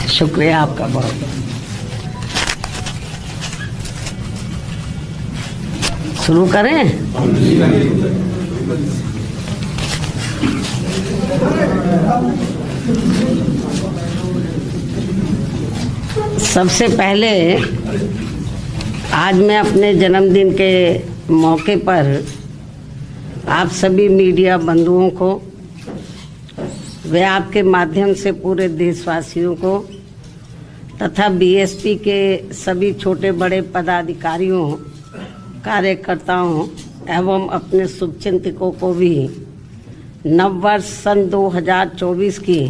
शुक्रिया आपका बहुत। शुरू करें? सबसे पहले आज मैं अपने जन्मदिन के मौके पर आप सभी मीडिया बंधुओं को वे आपके माध्यम से पूरे देशवासियों को तथा बीएसपी के सभी छोटे बड़े पदाधिकारियों, कार्यकर्ताओं एवं अपने शुभचिंतकों को भी नववर्ष सन 2024 की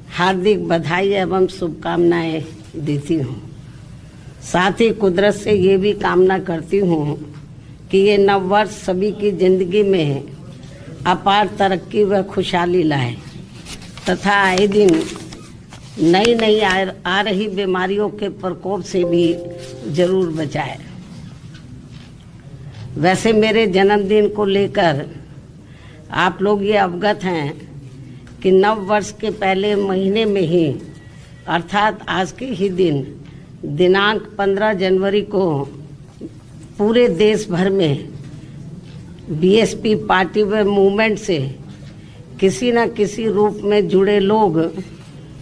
हार्दिक बधाई एवं शुभकामनाएं देती हूँ। साथ ही कुदरत से ये भी कामना करती हूँ कि ये नववर्ष सभी की जिंदगी में अपार तरक्की व खुशहाली लाए तथा आए दिन नई नई आ रही बीमारियों के प्रकोप से भी जरूर बचाए। वैसे मेरे जन्मदिन को लेकर आप लोग ये अवगत हैं कि नव वर्ष के पहले महीने में ही अर्थात आज के ही दिन दिनांक 15 जनवरी को पूरे देश भर में बीएसपी पार्टी व मूवमेंट से किसी न किसी रूप में जुड़े लोग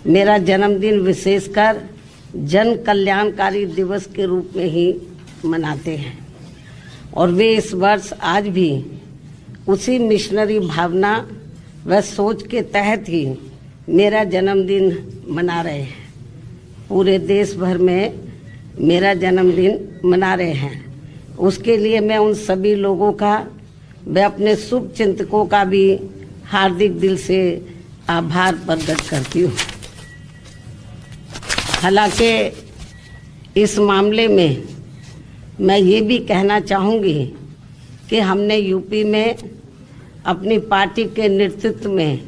मेरा जन्मदिन विशेषकर जन कल्याणकारी दिवस के रूप में ही मनाते हैं और वे इस वर्ष आज भी उसी मिशनरी भावना व सोच के तहत ही मेरा जन्मदिन मना रहे हैं। पूरे देश भर में मेरा जन्मदिन मना रहे हैं। उसके लिए मैं उन सभी लोगों का व अपने शुभ चिंतकों का भी हार्दिक दिल से आभार प्रकट करती हूँ। हालांकि इस मामले में मैं ये भी कहना चाहूँगी कि हमने यूपी में अपनी पार्टी के नेतृत्व में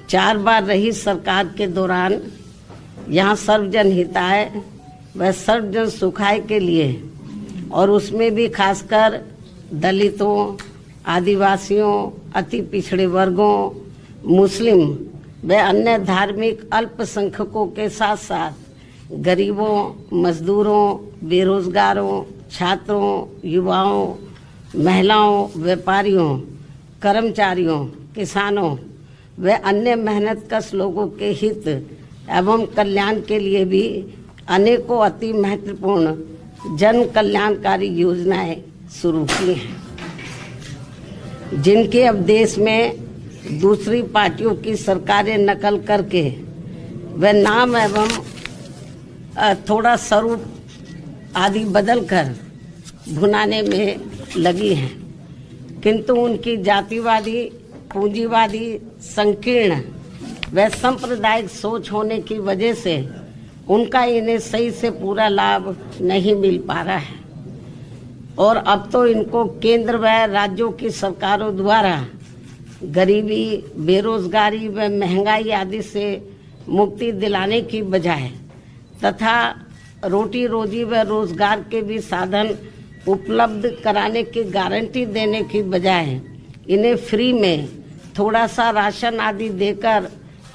4 बार रही सरकार के दौरान यहाँ सर्वजन हिताय व सर्वजन सुखाय के लिए और उसमें भी खासकर दलितों, आदिवासियों, अति पिछड़े वर्गों, मुस्लिम व अन्य धार्मिक अल्पसंख्यकों के साथ साथ गरीबों, मजदूरों, बेरोजगारों, छात्रों, युवाओं, महिलाओं, व्यापारियों, कर्मचारियों, किसानों व अन्य मेहनतकश लोगों के हित एवं कल्याण के लिए भी अनेकों अति महत्वपूर्ण जन कल्याणकारी योजनाएं शुरू की हैं, जिनके अब देश में दूसरी पार्टियों की सरकारें नकल करके व नाम एवं थोड़ा स्वरूप आदि बदलकर भुनाने में लगी हैं, किंतु उनकी जातिवादी, पूंजीवादी, संकीर्ण व सांप्रदायिक सोच होने की वजह से उनका इन्हें सही से पूरा लाभ नहीं मिल पा रहा है और अब तो इनको केंद्र व राज्यों की सरकारों द्वारा गरीबी, बेरोजगारी व महंगाई आदि से मुक्ति दिलाने की बजाय तथा रोटी रोजी व रोजगार के भी साधन उपलब्ध कराने की गारंटी देने की बजाय इन्हें फ्री में थोड़ा सा राशन आदि देकर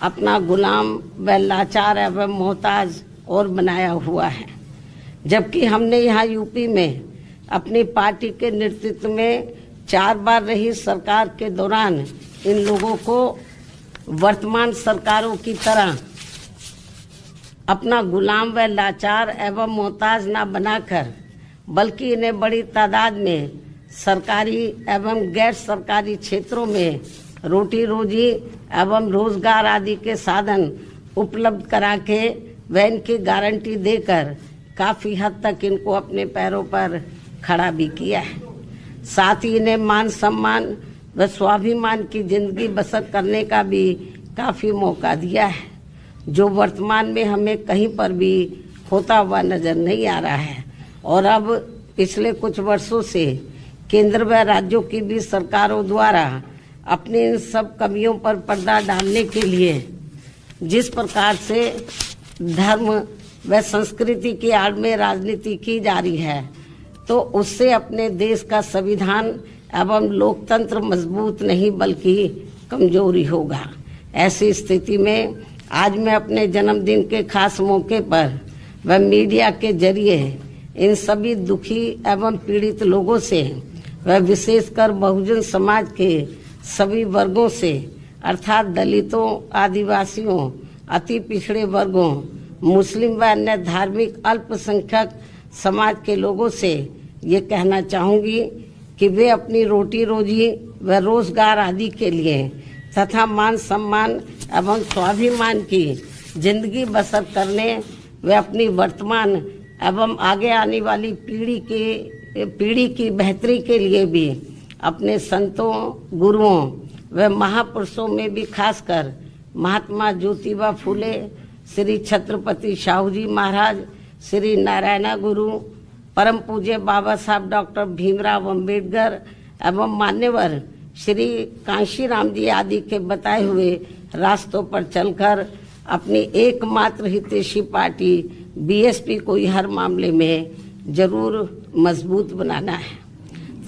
अपना गुलाम व लाचार एवं मोहताज और बनाया हुआ है। जबकि हमने यहाँ यूपी में अपनी पार्टी के नेतृत्व में 4 बार रही सरकार के दौरान इन लोगों को वर्तमान सरकारों की तरह अपना गुलाम व लाचार एवं मोहताज न बनाकर बल्कि इन्हें बड़ी तादाद में सरकारी एवं गैर सरकारी क्षेत्रों में रोटी रोजी एवं रोजगार आदि के साधन उपलब्ध करा के व इनकी गारंटी देकर काफ़ी हद तक इनको अपने पैरों पर खड़ा भी किया है। साथ ही इन्हें मान सम्मान व स्वाभिमान की जिंदगी बसर करने का भी काफ़ी मौका दिया है, जो वर्तमान में हमें कहीं पर भी होता हुआ नज़र नहीं आ रहा है। और अब पिछले कुछ वर्षों से केंद्र व राज्यों की भी सरकारों द्वारा अपने इन सब कमियों पर पर्दा डालने के लिए जिस प्रकार से धर्म व संस्कृति की आड़ में राजनीति की जा रही है, तो उससे अपने देश का संविधान एवं लोकतंत्र मजबूत नहीं बल्कि कमजोरी होगा। ऐसी स्थिति में आज मैं अपने जन्मदिन के खास मौके पर व मीडिया के जरिए इन सभी दुखी एवं पीड़ित लोगों से व विशेषकर बहुजन समाज के सभी वर्गों से अर्थात दलितों, आदिवासियों, अति पिछड़े वर्गों, मुस्लिम व अन्य धार्मिक अल्पसंख्यक समाज के लोगों से ये कहना चाहूँगी कि वे अपनी रोटी रोजी व रोजगार आदि के लिए तथा मान सम्मान एवं स्वाभिमान की जिंदगी बसर करने व अपनी वर्तमान एवं आगे आने वाली पीढ़ी की बेहतरी के लिए भी अपने संतों, गुरुओं व महापुरुषों में भी खासकर महात्मा ज्योतिबा फूले, श्री छत्रपति शाहू जी महाराज, श्री नारायण गुरु, परम पूज्य बाबा साहब डॉक्टर भीमराव अंबेडकर एवं मान्यवर श्री कांशीराम जी आदि के बताए हुए रास्तों पर चलकर अपनी एकमात्र हितैषी पार्टी बीएसपी को हर मामले में जरूर मजबूत बनाना है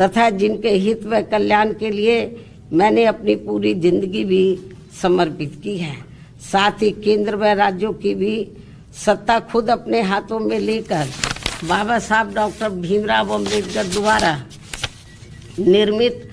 तथा जिनके हित व कल्याण के लिए मैंने अपनी पूरी जिंदगी भी समर्पित की है। साथ ही केंद्र व राज्यों की भी सत्ता खुद अपने हाथों में लेकर बाबा साहब डॉक्टर भीमराव अंबेडकर द्वारा निर्मित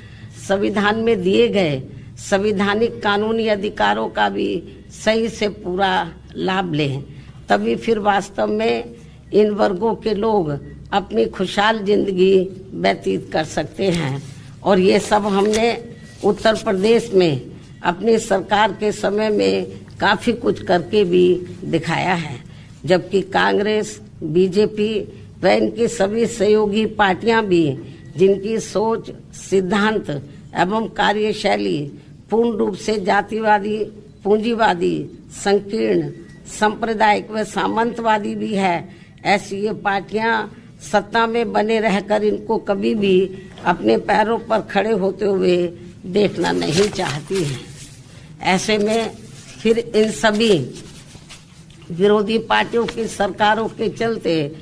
संविधान में दिए गए संवैधानिक कानूनी अधिकारों का भी सही से पूरा लाभ लें, तभी फिर वास्तव में इन वर्गों के लोग अपनी खुशहाल जिंदगी व्यतीत कर सकते हैं। और ये सब हमने उत्तर प्रदेश में अपनी सरकार के समय में काफ़ी कुछ करके भी दिखाया है, जबकि कांग्रेस, बीजेपी व इनकी सभी सहयोगी पार्टियां भी जिनकी सोच, सिद्धांत एवं कार्यशैली पूर्ण रूप से जातिवादी, पूंजीवादी, संकीर्ण, सांप्रदायिक व सामंतवादी भी है, ऐसी ये पार्टियां सत्ता में बने रहकर इनको कभी भी अपने पैरों पर खड़े होते हुए देखना नहीं चाहती हैं। ऐसे में फिर इन सभी विरोधी पार्टियों की सरकारों के चलते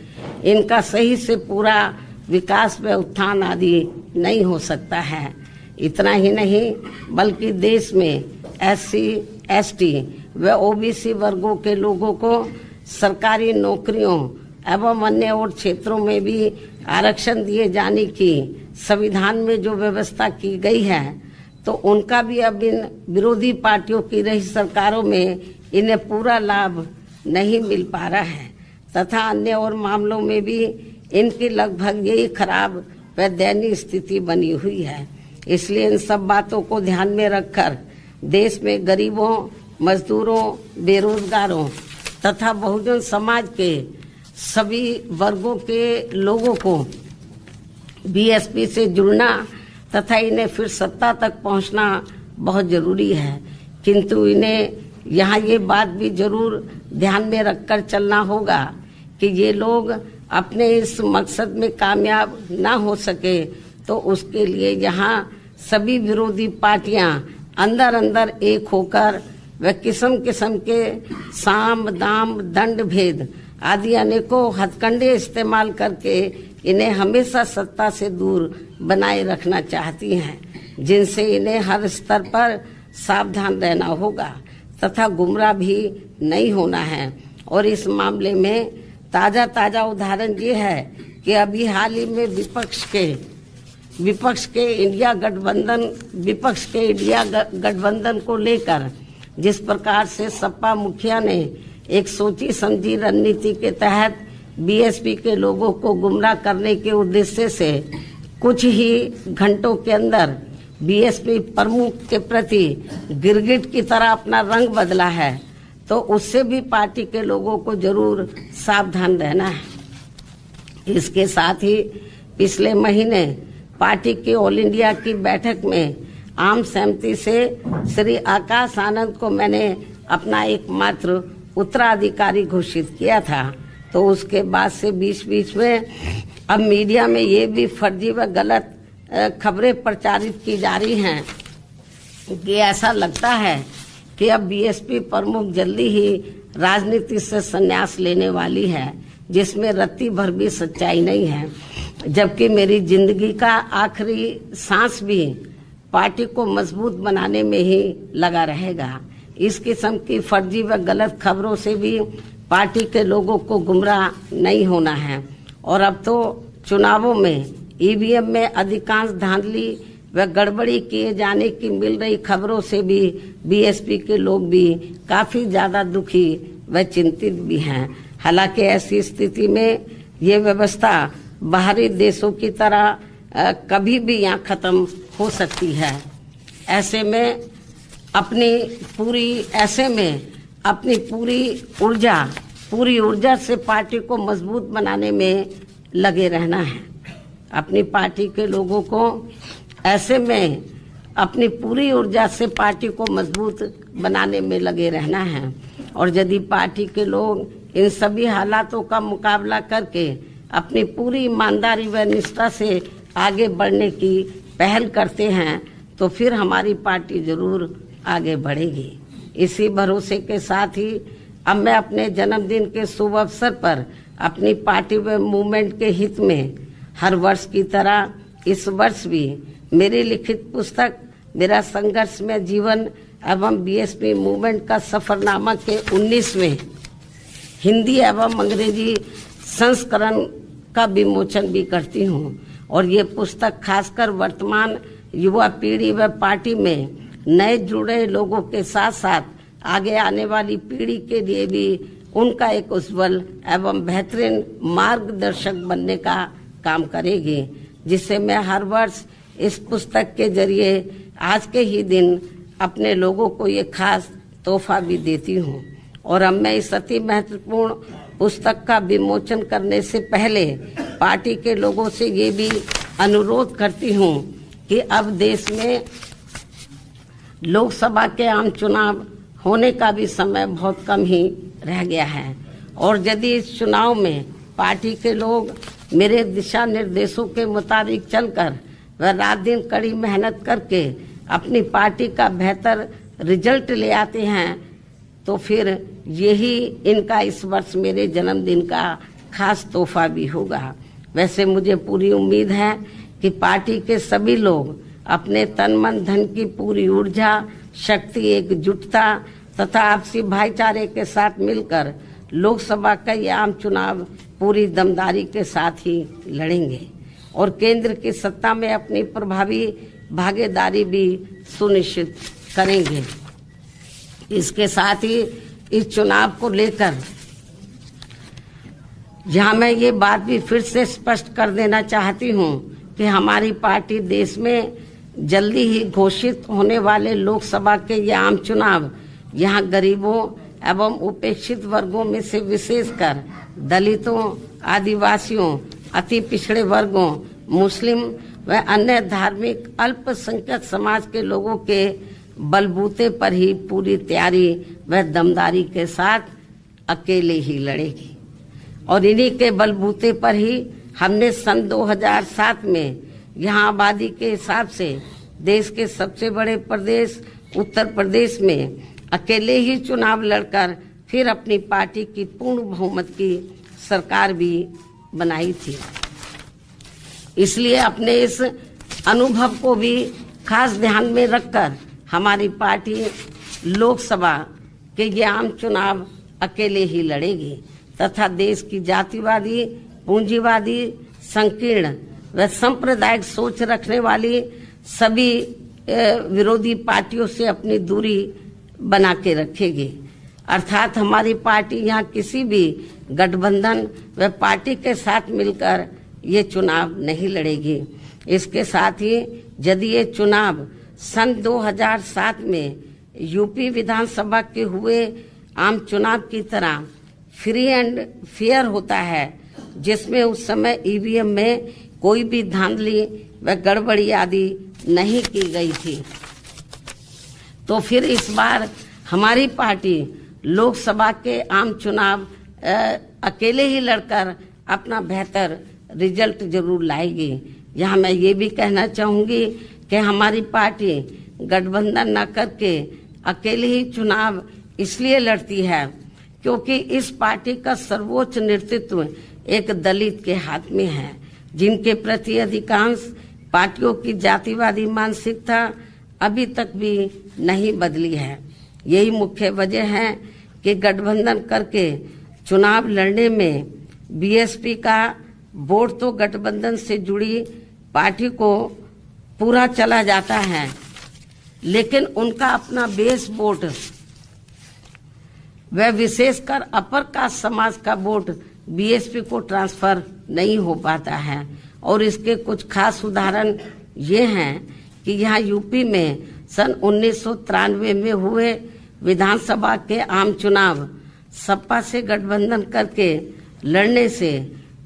इनका सही से पूरा विकास व उत्थान आदि नहीं हो सकता है। इतना ही नहीं बल्कि देश में SC, ST व OBC वर्गों के लोगों को सरकारी नौकरियों एवं अन्य और क्षेत्रों में भी आरक्षण दिए जाने की संविधान में जो व्यवस्था की गई है, तो उनका भी अब इन विरोधी पार्टियों की रही सरकारों में इन्हें पूरा लाभ नहीं मिल पा रहा है तथा अन्य और मामलों में भी इनकी लगभग यही खराब व दयनीय स्थिति बनी हुई है। इसलिए इन सब बातों को ध्यान में रखकर देश में गरीबों, मजदूरों, बेरोजगारों तथा बहुजन समाज के सभी वर्गों के लोगों को बीएसपी से जुड़ना तथा इन्हें फिर सत्ता तक पहुंचना बहुत जरूरी है। किंतु इन्हें यहाँ ये बात भी जरूर ध्यान में रखकर चलना होगा कि ये लोग अपने इस मकसद में कामयाब ना हो सके, तो उसके लिए यहाँ सभी विरोधी पार्टियां अंदर अंदर एक होकर व किस्म किस्म के साम, दाम, दंड भेद आदि अनेकों हथकंडे इस्तेमाल करके इन्हें हमेशा सत्ता से दूर बनाए रखना चाहती हैं, जिनसे इन्हें हर स्तर पर सावधान रहना होगा तथा गुमराह भी नहीं होना है। और इस मामले में ताजा उदाहरण ये है कि अभी हाल ही में विपक्ष के इंडिया गठबंधन को लेकर जिस प्रकार से सपा मुखिया ने एक सोची समझी रणनीति के तहत बीएसपी के लोगों को गुमराह करने के उद्देश्य से कुछ ही घंटों के अंदर बीएसपी प्रमुख के प्रति गिरगिट की तरह अपना रंग बदला है, तो उससे भी पार्टी के लोगों को जरूर सावधान रहना है। इसके साथ ही पिछले महीने पार्टी की ऑल इंडिया की बैठक में आम सहमति से श्री आकाश आनंद को मैंने अपना एकमात्र उत्तराधिकारी घोषित किया था, तो उसके बाद से बीच में अब मीडिया में ये भी फर्जी व गलत खबरें प्रचारित की जा रही हैं कि ऐसा लगता है कि अब बीएसपी प्रमुख जल्दी ही राजनीति से संन्यास लेने वाली है, जिसमें रत्ती भर भी सच्चाई नहीं है, जबकि मेरी जिंदगी का आखिरी सांस भी पार्टी को मजबूत बनाने में ही लगा रहेगा। इस किस्म की फर्जी व गलत खबरों से भी पार्टी के लोगों को गुमराह नहीं होना है। और अब तो चुनावों में ईवीएम में अधिकांश धांधली व गड़बड़ी किए जाने की मिल रही खबरों से भी बीएसपी के लोग भी काफी ज्यादा दुखी व चिंतित भी हैं। हालांकि ऐसी स्थिति में ये व्यवस्था बाहरी देशों की तरह कभी भी यहाँ खत्म हो सकती है। ऐसे में अपनी पूरी ऊर्जा से पार्टी को मजबूत बनाने में लगे रहना है। अपनी पार्टी के लोगों को ऐसे में अपनी पूरी ऊर्जा से पार्टी को मजबूत बनाने में लगे रहना है। और यदि पार्टी के लोग इन सभी हालातों का मुकाबला करके अपनी पूरी ईमानदारी व निष्ठा से आगे बढ़ने की पहल करते हैं तो फिर हमारी पार्टी जरूर आगे बढ़ेगी। इसी भरोसे के साथ ही अब मैं अपने जन्मदिन के शुभ अवसर पर अपनी पार्टी व मूवमेंट के हित में हर वर्ष की तरह इस वर्ष भी मेरी लिखित पुस्तक मेरा संघर्ष में जीवन एवं बीएसपी मूवमेंट का सफरनामा के 19वें हिंदी एवं अंग्रेजी संस्करण का विमोचन भी करती हूँ। और ये पुस्तक खासकर वर्तमान युवा पीढ़ी व पार्टी में नए जुड़े लोगों के साथ साथ आगे आने वाली पीढ़ी के लिए भी उनका एक उज्जवल एवं बेहतरीन मार्गदर्शक बनने का काम करेगी, जिससे मैं हर वर्ष इस पुस्तक के जरिए आज के ही दिन अपने लोगों को ये खास तोहफा भी देती हूँ। और अब मैं इस अति महत्वपूर्ण पुस्तक का विमोचन करने से पहले पार्टी के लोगों से ये भी अनुरोध करती हूँ कि अब देश में लोकसभा के आम चुनाव होने का भी समय बहुत कम ही रह गया है। और यदि इस चुनाव में पार्टी के लोग मेरे दिशा निर्देशों के मुताबिक चलकर व रात दिन कड़ी मेहनत करके अपनी पार्टी का बेहतर रिजल्ट ले आते हैं तो फिर यही इनका इस वर्ष मेरे जन्मदिन का खास तोहफा भी होगा। वैसे मुझे पूरी उम्मीद है कि पार्टी के सभी लोग अपने तन मन धन की पूरी ऊर्जा, शक्ति, एकजुटता तथा आपसी भाईचारे के साथ मिलकर लोकसभा का ये आम चुनाव पूरी दमदारी के साथ ही लड़ेंगे और केंद्र की सत्ता में अपनी प्रभावी भागीदारी भी सुनिश्चित करेंगे। इसके साथ ही इस चुनाव को लेकर यहाँ मैं ये बात भी फिर से स्पष्ट कर देना चाहती हूँ कि हमारी पार्टी देश में जल्दी ही घोषित होने वाले लोकसभा के ये आम चुनाव यहाँ गरीबों एवं उपेक्षित वर्गों में से विशेषकर दलितों, आदिवासियों, अति पिछड़े वर्गों, मुस्लिम व अन्य धार्मिक अल्पसंख्यक समाज के लोगों के बलबूते पर ही पूरी तैयारी व दमदारी के साथ अकेले ही लड़ेगी। और इन्हीं के बलबूते पर ही हमने सन 2007 में यहाँ आबादी के हिसाब से देश के सबसे बड़े प्रदेश उत्तर प्रदेश में अकेले ही चुनाव लड़कर फिर अपनी पार्टी की पूर्ण बहुमत की सरकार भी बनाई थी। इसलिए अपने इस अनुभव को भी खास ध्यान में रखकर हमारी पार्टी लोकसभा के ये आम चुनाव अकेले ही लड़ेगी तथा देश की जातिवादी, पूंजीवादी, संकीर्ण व सांप्रदायिक सोच रखने वाली सभी विरोधी पार्टियों से अपनी दूरी बना के रखेगी। अर्थात हमारी पार्टी यहाँ किसी भी गठबंधन व पार्टी के साथ मिलकर ये चुनाव नहीं लड़ेगी। इसके साथ ही यदि ये चुनाव सन 2007 में यूपी विधानसभा के हुए आम चुनाव की तरह फ्री एंड फेयर होता है, जिसमें उस समय ईवीएम में कोई भी धांधली व गड़बड़ी आदि नहीं की गई थी, तो फिर इस बार हमारी पार्टी लोकसभा के आम चुनाव अकेले ही लड़कर अपना बेहतर रिजल्ट जरूर लाएगी। यहाँ मैं ये भी कहना चाहूँगी कि हमारी पार्टी गठबंधन न करके अकेले ही चुनाव इसलिए लड़ती है क्योंकि इस पार्टी का सर्वोच्च नेतृत्व एक दलित के हाथ में है, जिनके प्रति अधिकांश पार्टियों की जातिवादी मानसिकता अभी तक भी नहीं बदली है। यही मुख्य वजह है कि गठबंधन करके चुनाव लड़ने में बीएसपी का वोट तो गठबंधन से जुड़ी पार्टी को पूरा चला जाता है, लेकिन उनका अपना बेस वोट वह विशेषकर अपर कास्ट समाज का वोट बीएसपी को ट्रांसफर नहीं हो पाता है। और इसके कुछ खास उदाहरण ये हैं कि यहाँ यूपी में सन 1993 में हुए विधानसभा के आम चुनाव सपा से गठबंधन करके लड़ने से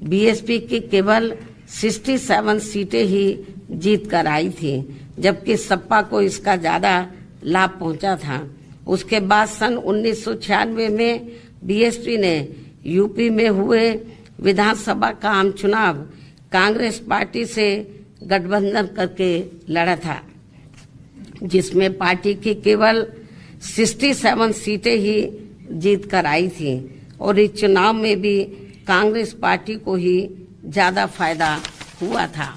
बीएसपी की केवल 67 सीटें ही जीत कर आई थी, जबकि सपा को इसका ज्यादा लाभ पहुंचा था। उसके बाद सन 1996 में बीएसपी ने यूपी में हुए विधानसभा का आम चुनाव कांग्रेस पार्टी से गठबंधन करके लड़ा था, जिसमें पार्टी की केवल 67 सीटें ही जीत कर आई थी और इस चुनाव में भी कांग्रेस पार्टी को ही ज्यादा फायदा हुआ था।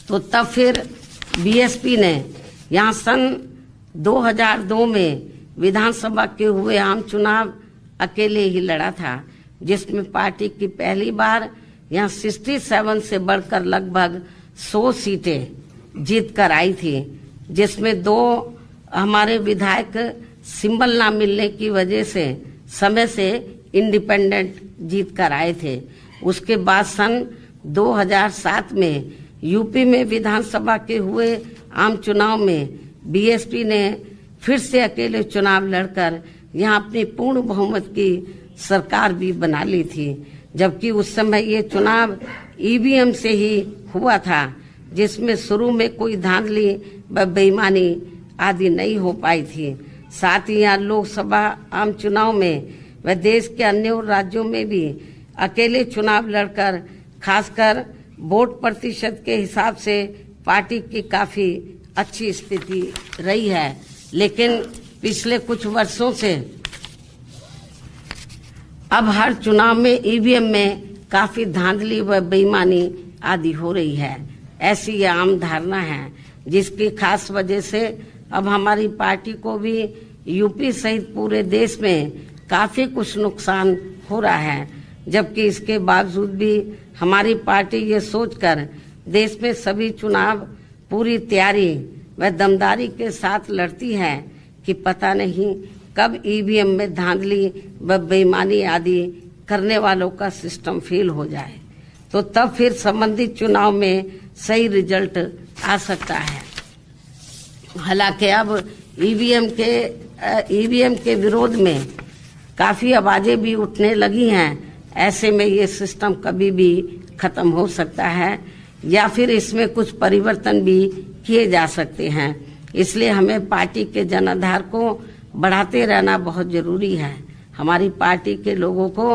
तो तब फिर बीएसपी ने यहाँ सन 2002 में विधानसभा के हुए आम चुनाव अकेले ही लड़ा था, जिसमें पार्टी की पहली बार यहाँ 67 से बढ़कर लगभग 100 सीटें जीत कर आई थी, जिसमें 2 हमारे विधायक सिंबल ना मिलने की वजह से समय से इंडिपेंडेंट जीत कर आए थे। उसके बाद सन 2007 में यूपी में विधानसभा के हुए आम चुनाव में बीएसपी ने फिर से अकेले चुनाव लड़कर यहाँ अपनी पूर्ण बहुमत की सरकार भी बना ली थी, जबकि उस समय ये चुनाव ईवीएम से ही हुआ था, जिसमें शुरू में कोई धांधली व बेईमानी आदि नहीं हो पाई थी। साथ ही यहाँ लोकसभा आम चुनाव में व देश के अन्य राज्यों में भी अकेले चुनाव लड़कर खासकर वोट प्रतिशत के हिसाब से पार्टी की काफी अच्छी स्थिति रही है। लेकिन पिछले कुछ वर्षों से अब हर चुनाव में ईवीएम में काफी धांधली व बेईमानी आदि हो रही है, ऐसी ये आम धारणा है, जिसकी खास वजह से अब हमारी पार्टी को भी यूपी सहित पूरे देश में काफी कुछ नुकसान हो रहा है। जबकि इसके बावजूद भी हमारी पार्टी ये सोचकर देश में सभी चुनाव पूरी तैयारी व दमदारी के साथ लड़ती है कि पता नहीं कब ईवीएम में धांधली व बेईमानी आदि करने वालों का सिस्टम फेल हो जाए, तो तब फिर संबंधित चुनाव में सही रिजल्ट आ सकता है। हालांकि अब ईवीएम के विरोध में काफी आवाजें भी उठने लगी हैं। ऐसे में ये सिस्टम कभी भी खत्म हो सकता है या फिर इसमें कुछ परिवर्तन भी किए जा सकते हैं। इसलिए हमें पार्टी के जनाधार को बढ़ाते रहना बहुत जरूरी है। हमारी पार्टी के लोगों को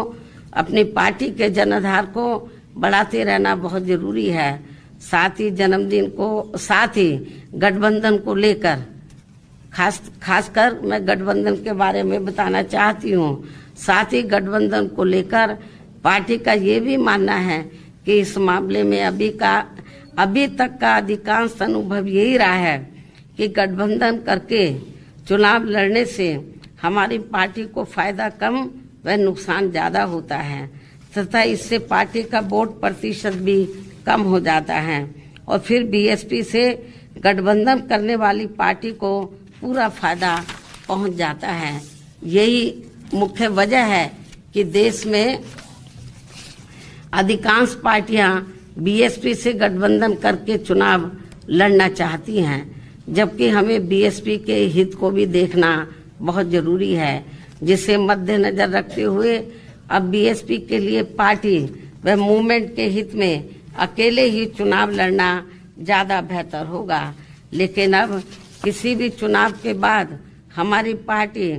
अपनी पार्टी के जनाधार को बढ़ाते रहना बहुत जरूरी है। साथ ही गठबंधन को लेकर खासकर मैं गठबंधन के बारे में बताना चाहती हूँ। साथ ही गठबंधन को लेकर पार्टी का ये भी मानना है कि इस मामले में अभी तक का अधिकांश अनुभव यही रहा है कि गठबंधन करके चुनाव लड़ने से हमारी पार्टी को फायदा कम व नुकसान ज्यादा होता है तथा इससे पार्टी का वोट प्रतिशत भी कम हो जाता है और फिर बीएसपी से गठबंधन करने वाली पार्टी को पूरा फायदा पहुंच जाता है। यही मुख्य वजह है कि देश में अधिकांश पार्टियां बीएसपी से गठबंधन करके चुनाव लड़ना चाहती हैं, जबकि हमें बीएसपी के हित को भी देखना बहुत जरूरी है, जिसे मद्देनजर रखते हुए अब बीएसपी के लिए पार्टी व मूवमेंट के हित में अकेले ही चुनाव लड़ना ज्यादा बेहतर होगा। लेकिन अब किसी भी चुनाव के बाद हमारी पार्टी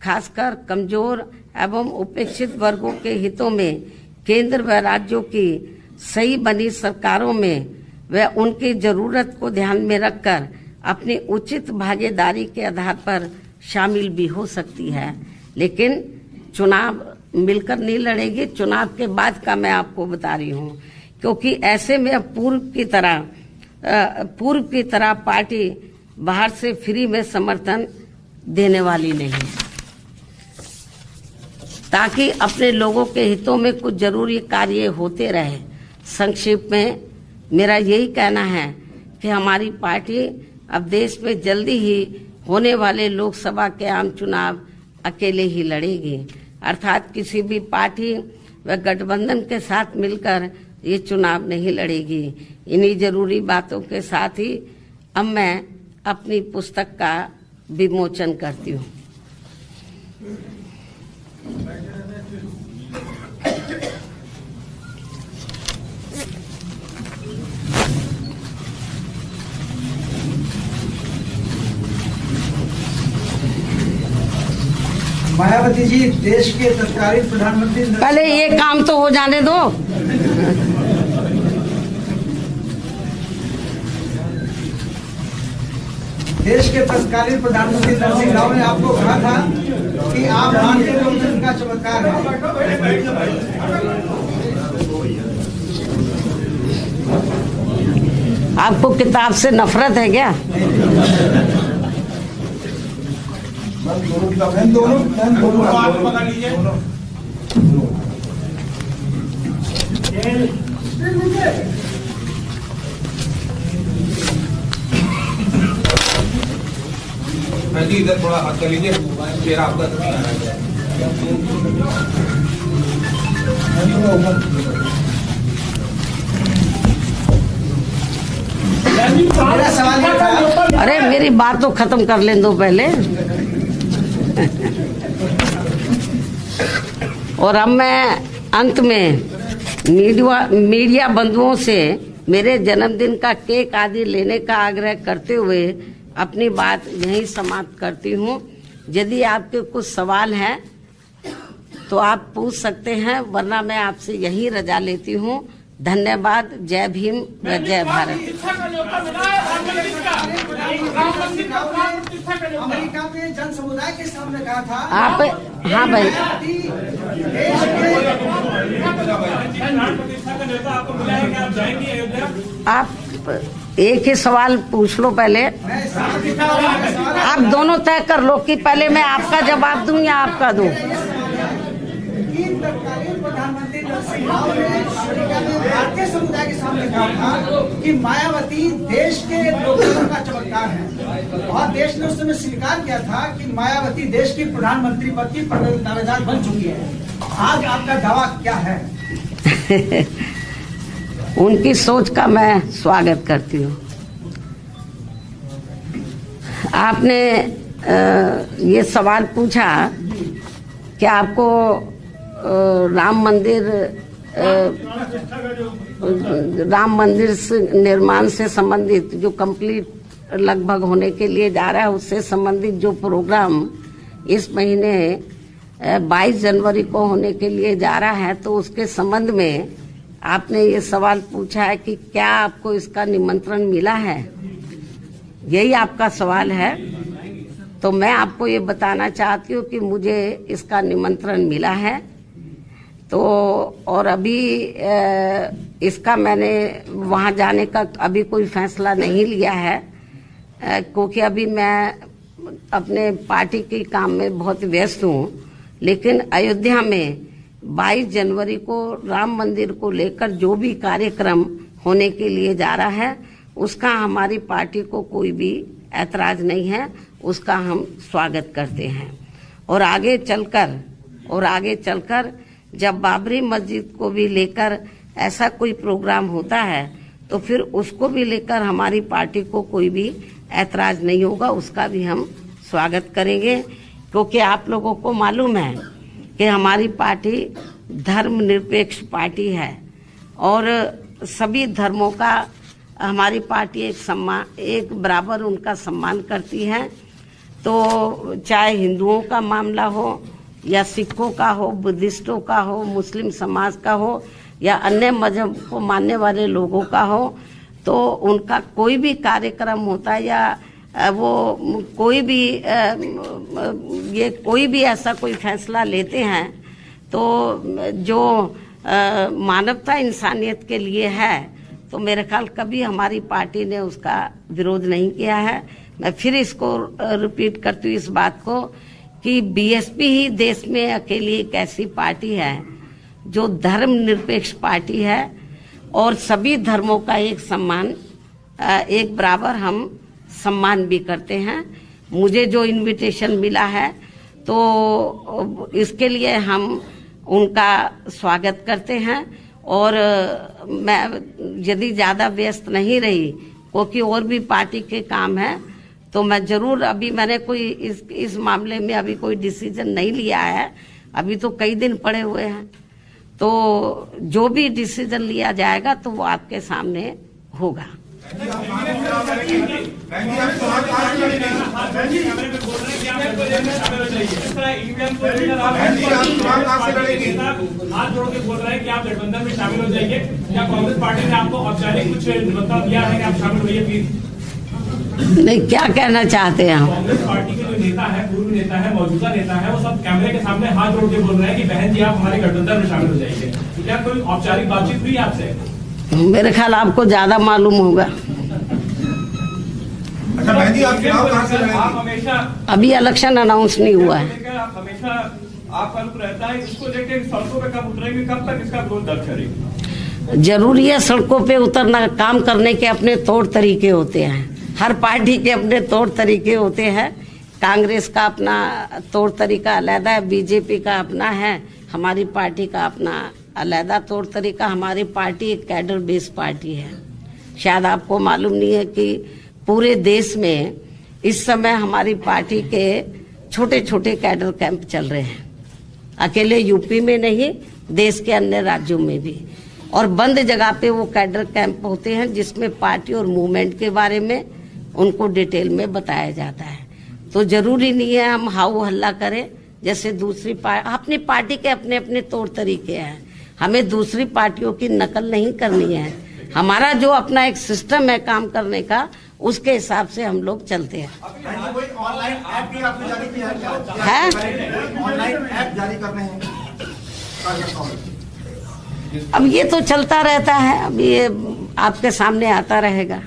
खासकर कमजोर एवं उपेक्षित वर्गों के हितों में केंद्र व राज्यों की सही बनी सरकारों में व उनकी जरूरत को ध्यान में रखकर अपनी उचित भागीदारी के आधार पर शामिल भी हो सकती है, लेकिन चुनाव मिलकर नहीं लड़ेगी। चुनाव के बाद का मैं आपको बता रही हूँ, क्योंकि ऐसे में अब पूर्व की तरह पार्टी बाहर से फ्री में समर्थन देने वाली नहीं, ताकि अपने लोगों के हितों में कुछ जरूरी कार्य होते रहे। संक्षेप में मेरा यही कहना है कि हमारी पार्टी अब देश में जल्दी ही होने वाले लोकसभा के आम चुनाव अकेले ही लड़ेगी, अर्थात किसी भी पार्टी व गठबंधन के साथ मिलकर ये चुनाव नहीं लड़ेगी। इन्हीं जरूरी बातों के साथ ही अब मैं अपनी पुस्तक का विमोचन करती हूँ। मायावती जी देश के तत्कालीन प्रधानमंत्री, पहले ये काम तो हो जाने दो। देश के तत्कालीन प्रधानमंत्री नरसिंह राव ने आपको कहा था कि आप भारतीय लोकतंत्र का चमत्कार हैं। आपको किताब से नफरत है क्या? दोनों इधर थोड़ा हाथ कर लीजिए, चेहरा आपका मेरा सवाल ये था। अरे मेरी बात तो खत्म कर लें दो पहले। और अब मैं अंत में मीडिया बंधुओं से मेरे जन्मदिन का केक आदि लेने का आग्रह करते हुए अपनी बात यहीं समाप्त करती हूँ। यदि आपके कुछ सवाल हैं तो आप पूछ सकते हैं, वरना मैं आपसे यहीं रजा लेती हूँ। धन्यवाद। जय भीम, जय भारत। अमेरिका में जन समुदाय के सामने कहा था आप, हाँ भाई, आप एक ही सवाल पूछ लो पहले। आप दोनों तय कर लो कि पहले मैं आपका जवाब दूं या आपका दूं। तत्कालीन प्रधानमंत्री नरसिंह राव ने अमेरिका में भारतीय समुदाय के सामने कहा था कि मायावती देश के लोकतंत्र का चमत्कार है, और देश ने उस समय स्वीकार किया था कि मायावती देश की प्रधानमंत्री पद की दावेदार बन चुकी है। आज आपका दावा क्या है? उनकी सोच का मैं स्वागत करती हूँ। आपने ये सवाल पूछा कि आपको राम मंदिर से निर्माण से संबंधित जो कंप्लीट लगभग होने के लिए जा रहा है, उससे संबंधित जो प्रोग्राम इस महीने 22 जनवरी को होने के लिए जा रहा है, तो उसके संबंध में आपने ये सवाल पूछा है कि क्या आपको इसका निमंत्रण मिला है, यही आपका सवाल है। तो मैं आपको ये बताना चाहती हूँ कि मुझे इसका निमंत्रण मिला है। तो और अभी इसका मैंने वहाँ जाने का अभी कोई फैसला नहीं लिया है, क्योंकि अभी मैं अपने पार्टी के काम में बहुत व्यस्त हूँ। लेकिन अयोध्या में 22 जनवरी को राम मंदिर को लेकर जो भी कार्यक्रम होने के लिए जा रहा है, उसका हमारी पार्टी को कोई भी ऐतराज नहीं है, उसका हम स्वागत करते हैं। और आगे चलकर जब बाबरी मस्जिद को भी लेकर ऐसा कोई प्रोग्राम होता है, तो फिर उसको भी लेकर हमारी पार्टी को कोई भी ऐतराज नहीं होगा, उसका भी हम स्वागत करेंगे। क्योंकि आप लोगों को मालूम है कि हमारी पार्टी धर्मनिरपेक्ष पार्टी है और सभी धर्मों का हमारी पार्टी एक बराबर उनका सम्मान करती है। तो चाहे हिंदुओं का मामला हो या सिखों का हो, बुद्धिस्टों का हो, मुस्लिम समाज का हो या अन्य मजहब को मानने वाले लोगों का हो, तो उनका कोई भी कार्यक्रम होता है या वो कोई भी ऐसा कोई फैसला लेते हैं तो जो मानवता इंसानियत के लिए है, तो मेरे ख्याल कभी हमारी पार्टी ने उसका विरोध नहीं किया है। मैं फिर इसको रिपीट करती हूँ इस बात को कि बीएसपी ही देश में अकेली एक ऐसी पार्टी है जो धर्मनिरपेक्ष पार्टी है और सभी धर्मों का एक सम्मान, एक बराबर हम सम्मान भी करते हैं। मुझे जो इनविटेशन मिला है तो इसके लिए हम उनका स्वागत करते हैं और मैं यदि ज़्यादा व्यस्त नहीं रही क्योंकि और भी पार्टी के काम है तो मैं जरूर, अभी मैंने कोई इस मामले में अभी कोई डिसीजन नहीं लिया है, अभी तो कई दिन पड़े हुए हैं, तो जो भी डिसीजन लिया जाएगा तो वो आपके सामने होगा। हाथ जोड़ के बोल रहे हैं कि आप गठबंधन में शामिल हो जाइए। क्या कांग्रेस पार्टी ने आपको औपचारिक कुछ निमंत्रण दिया है कि आप शामिल होइए प्लीज? नहीं, क्या कहना चाहते हैं हम? कांग्रेस पार्टी के जो नेता है, पूर्व नेता है, मौजूदा नेता है, वो सब कैमरे के सामने हाथ जोड़ के बोल रहे हैं कि बहन जी आप हमारे गठबंधन में शामिल हो जाइए। तो क्या कोई औपचारिक बातचीत हुई आपसे? मेरे ख्याल आपको ज्यादा मालूम होगा। अच्छा बहन जी, आप चुनाव कहाँ से लड़ेंगी? आप हमेशा अभी इलेक्शन अनाउंस नहीं हुआ है। आप हमेशा आपका रुख रहता है, इसको लेकर सड़कों पे कब उतरेंगे, कब तक इसका विरोध दर्ज करेंगे? जरूरी है सड़कों पे उतरना, काम करने के अपने तौर तरीके होते हैं, हर पार्टी के अपने तौर तरीके होते हैं। कांग्रेस का अपना तौर तरीका अलग है, बीजेपी का अपना है, हमारी पार्टी का अपना अलग तौर तरीका। हमारी पार्टी एक कैडर बेस्ड पार्टी है। शायद आपको मालूम नहीं है कि पूरे देश में इस समय हमारी पार्टी के छोटे छोटे कैडर कैंप चल रहे हैं, अकेले यूपी में नहीं, देश के अन्य राज्यों में भी, और बंद जगह पे वो कैडर कैंप होते हैं जिसमें पार्टी और मूवमेंट के बारे में उनको डिटेल में बताया जाता है। तो जरूरी नहीं है हम हाउ हल्ला करें जैसे दूसरी अपनी पार्टी के अपने अपने तौर तरीके हैं, हमें दूसरी पार्टियों की नकल नहीं करनी है। हमारा जो अपना एक सिस्टम है काम करने का, उसके हिसाब से हम लोग चलते हैं। ऑनलाइन ऐप भी आपने जारी किया है? ऑनलाइन ऐप जारी करने हैं? अब ये तो चलता रहता है, अब ये आपके सामने आता रहेगा।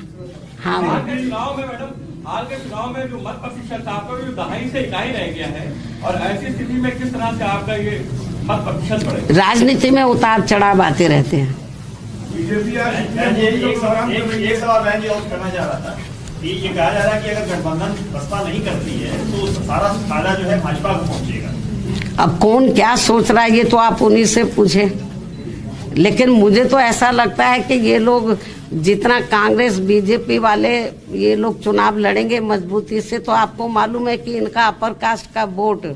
हाँ हाल के चुनाव में मैडम, हाल के चुनाव में जो मत प्रतिशत था आपका जो 2.5 से 1 रह गया है, और ऐसी स्थिति में किस तरह से आपका ये मत प्रतिशत बढ़ेगा? राजनीति में उतार चढ़ाव आते रहते हैं। बीजेपी एक सवाल बहन जी और करना चाह रहा था कि ये कहा जा रहा है कि अगर गठबंधन बसपा नहीं करती है तो सारा फायदा जो है भाजपा को पहुंचेगा। अब कौन क्या सोच रहा है ये तो आप उन्हीं से पूछे, लेकिन मुझे तो ऐसा लगता है कि ये लोग जितना कांग्रेस बीजेपी वाले ये लोग चुनाव लड़ेंगे मजबूती से, तो आपको मालूम है कि इनका अपर कास्ट का वोट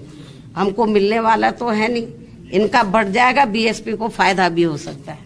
हमको मिलने वाला तो है नहीं, इनका बढ़ जाएगा, बीएसपी को फायदा भी हो सकता है।